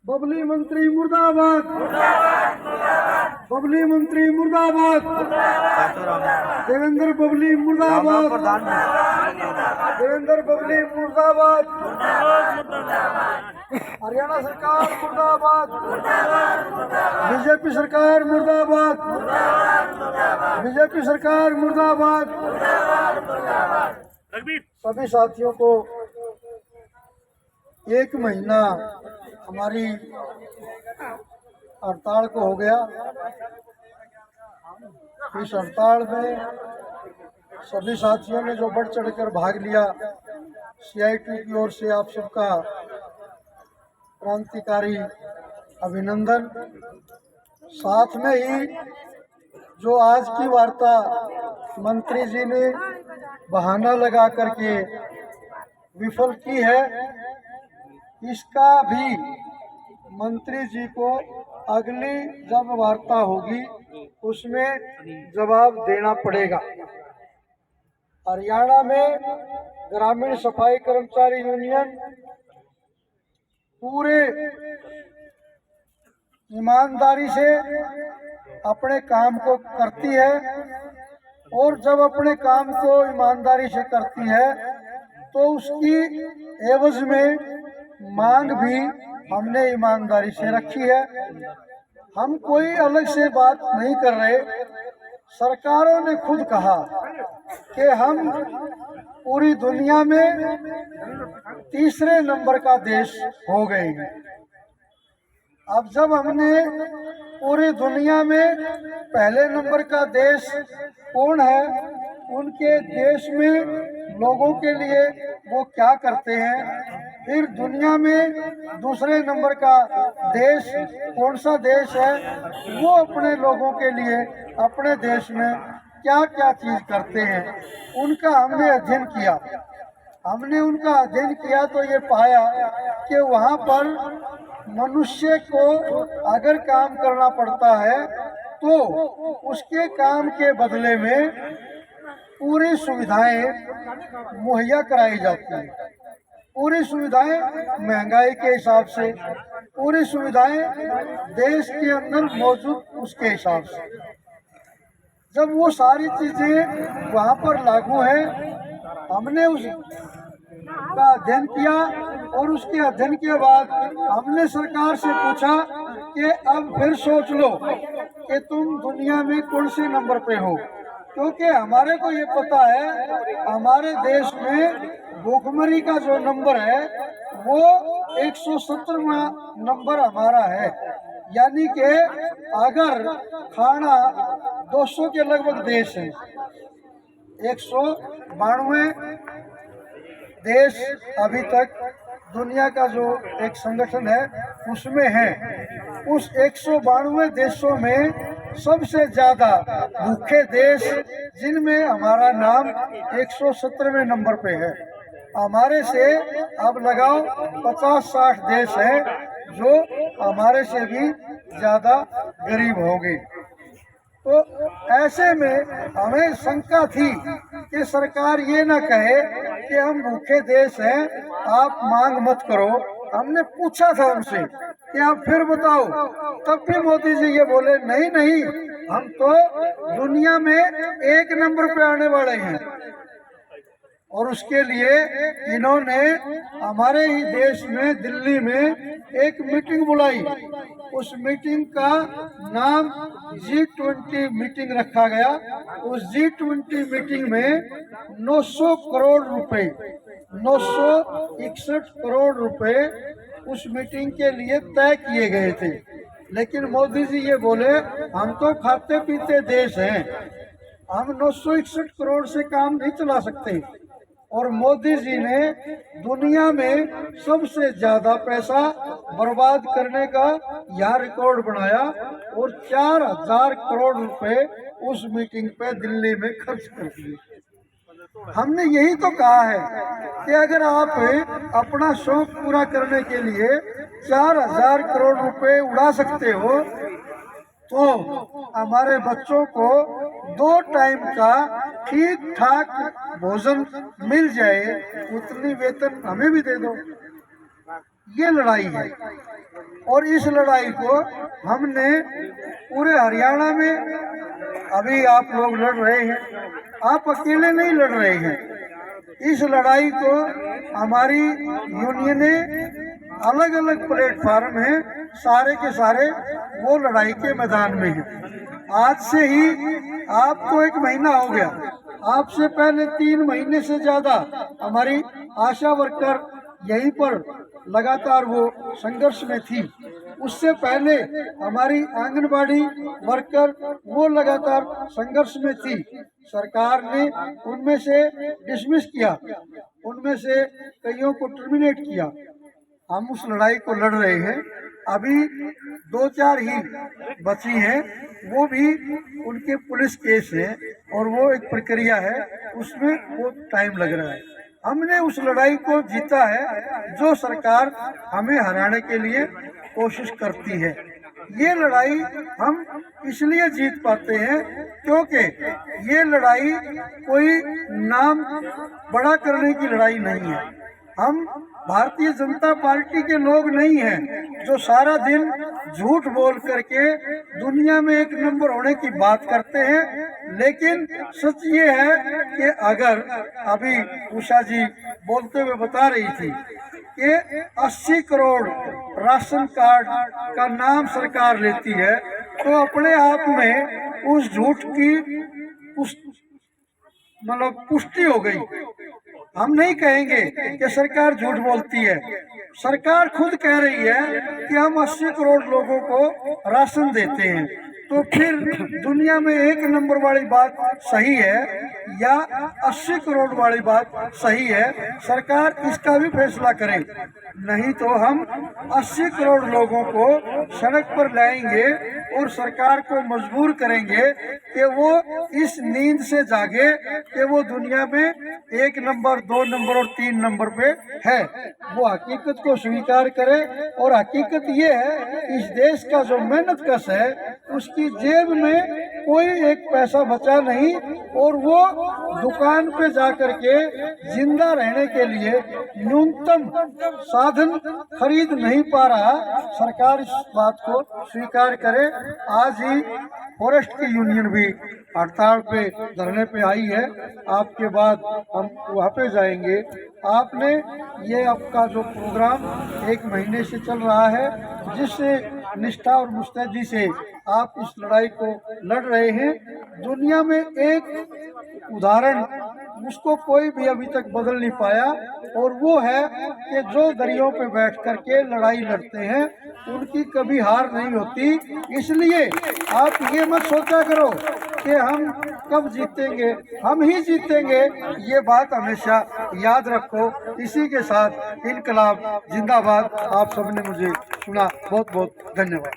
बबली मंत्री मुर्दाबाद, बबली मंत्री मुर्दाबाद, देवेंद्र बबली मुर्दाबाद, देवेंद्र बबली मुर्दाबाद, हरियाणा सरकार मुर्दाबाद, बीजेपी सरकार मुर्दाबाद, बीजेपी सरकार मुर्दाबाद। सभी साथियों को एक महीना हमारी हड़ताल को हो गया। इस हड़ताल में सभी साथियों ने जो बढ़ चढ़कर भाग लिया, CIT की ओर से आप सबका क्रांतिकारी अभिनंदन। साथ में ही जो आज की वार्ता मंत्री जी ने बहाना लगा करके विफल की है, इसका भी मंत्री जी को अगली जब वार्ता होगी उसमें जवाब देना पड़ेगा। हरियाणा में ग्रामीण सफाई कर्मचारी यूनियन पूरे ईमानदारी से अपने काम को करती है और जब अपने काम को ईमानदारी से करती है तो उसकी एवज में मांग भी हमने ईमानदारी से रखी है। हम कोई अलग से बात नहीं कर रहे। सरकारों ने खुद कहा कि हम पूरी दुनिया में तीसरे नंबर का देश हो गए हैं। अब जब हमने पूरी दुनिया में पहले नंबर का देश कौन है, उनके देश में लोगों के लिए वो क्या करते हैं, फिर दुनिया में दूसरे नंबर का देश कौन सा देश है, वो अपने लोगों के लिए अपने देश में क्या क्या चीज करते हैं, उनका हमने अध्ययन किया। हमने उनका अध्ययन किया तो ये पाया कि वहाँ पर मनुष्य को अगर काम करना पड़ता है तो उसके काम के बदले में पूरी सुविधाएं मुहैया कराई जाती हैं। पूरी सुविधाएं महंगाई के हिसाब से, पूरी सुविधाएं देश के अंदर मौजूद उसके हिसाब से। जब वो सारी चीजें वहाँ पर लागू है, हमने उस का अध्ययन किया और उसके अध्ययन के बाद हमने सरकार से पूछा कि अब फिर सोच लो कि तुम दुनिया में कौन से नंबर पे हो, क्योंकि हमारे को ये पता है हमारे देश में भूखमरी का जो नंबर है वो 170वां नंबर हमारा है। यानी कि अगर खाना 200 के लगभग देश है, 192 देश अभी तक दुनिया का जो एक संगठन है उसमें है। उस 192 देशों में सबसे ज्यादा भूखे देश जिनमें हमारा नाम 117वें नंबर पे है। हमारे से अब लगाओ 50-60 देश हैं जो हमारे से भी ज्यादा गरीब होंगे। तो ऐसे में हमें शंका थी कि सरकार ये ना कहे कि हम भूखे देश हैं, आप मांग मत करो। हमने पूछा था उनसे कि आप फिर बताओ, तब भी मोदी जी ये बोले नहीं नहीं, हम तो दुनिया में 1 नंबर पे आने वाले हैं। और उसके लिए इन्होंने हमारे ही देश में दिल्ली में एक मीटिंग बुलाई। उस मीटिंग का नाम G20 मीटिंग रखा गया। उस G20 मीटिंग में 900 करोड़ रुपए, 961 करोड़ रुपए उस मीटिंग के लिए तय किए गए थे। लेकिन मोदी जी ये बोले हम तो खाते पीते देश हैं, हम 961 करोड़ से काम नहीं चला सकते। और मोदी जी ने दुनिया में सबसे ज्यादा पैसा बर्बाद करने का यह रिकॉर्ड बनाया और 4000 करोड़ रुपए उस मीटिंग पे दिल्ली में खर्च कर दिए। हमने यही तो कहा है कि अगर आप अपना शौक पूरा करने के लिए 4000 करोड़ रुपए उड़ा सकते हो तो हमारे बच्चों को 2 टाइम का ठीक ठाक भोजन मिल जाए, उतनी वेतन हमें भी दे दो। ये लड़ाई है। और इस लड़ाई को हमने पूरे हरियाणा में, अभी आप लोग लड़ रहे हैं, आप अकेले नहीं लड़ रहे हैं। इस लड़ाई को हमारी यूनियनें अलग अलग प्लेटफार्म हैं, सारे के सारे वो लड़ाई के मैदान में हैं। आज से ही आपको 1 महीना हो गया, आपसे पहले 3 महीने से ज़्यादा हमारी आशा वर्कर यहीं पर लगातार वो संघर्ष में थी। उससे पहले हमारी आंगनबाड़ी वर्कर वो लगातार संघर्ष में थी। सरकार ने उनमें से डिसमिस किया, उनमें से कईयों को टर्मिनेट किया। हम उस लड़ाई को लड़ रहे हैं। अभी 2-4 ही बची हैं, वो भी उनके पुलिस केस है और वो एक प्रक्रिया है, उसमें वो टाइम लग रहा है। हमने उस लड़ाई को जीता है जो सरकार हमें हराने के लिए कोशिश करती है। ये लड़ाई हम इसलिए जीत पाते हैं क्योंकि ये लड़ाई कोई नाम बड़ा करने की लड़ाई नहीं है। हम भारतीय जनता पार्टी के लोग नहीं हैं जो सारा दिन झूठ बोल करके दुनिया में 1 नंबर होने की बात करते हैं। लेकिन सच ये है कि अगर अभी उषा जी बोलते हुए बता रही थी कि 80 करोड़ राशन कार्ड का नाम सरकार लेती है, तो अपने आप में उस झूठ की पुष्टि हो गई। हम नहीं कहेंगे कि सरकार झूठ बोलती है, सरकार खुद कह रही है कि हम 80 करोड़ लोगों को राशन देते हैं। तो फिर दुनिया में 1 नंबर वाली बात सही है या 80 करोड़ वाली बात सही है? सरकार इसका भी फैसला करे, नहीं तो हम 80 करोड़ लोगों को सड़क पर लाएंगे और सरकार को मजबूर करेंगे कि वो इस नींद से जागे कि वो दुनिया में 1 नंबर, 2 नंबर और 3 नंबर पे है। वो हकीकत को स्वीकार करे। और हकीकत ये है, इस देश का जो मेहनत कश है उसकी जेब में कोई 1 पैसा बचा नहीं और वो दुकान पे जाकर के जिंदा रहने के लिए न्यूनतम साधन खरीद नहीं पा रहा। सरकार इस बात को स्वीकार करे। आज ही फॉरेस्ट की यूनियन भी हड़ताल पे, धरने पे आई है। आपके बाद हम वहाँ पे जाएंगे। आपने ये आपका जो प्रोग्राम 1 महीने से चल रहा है, जिससे निष्ठा और मुस्तैदी से आप इस लड़ाई को लड़ रहे हैं, दुनिया में एक उदाहरण उसको कोई भी अभी तक बदल नहीं पाया, और वो है कि जो दरियों पे बैठ करके लड़ाई लड़ते हैं उनकी कभी हार नहीं होती। इसलिए आप ये मत सोचा करो कि हम कब जीतेंगे, हम ही जीतेंगे। ये बात हमेशा याद रखो। इसी के साथ इनकलाब जिंदाबाद। आप सबने मुझे सुना, बहुत बहुत धन्यवाद।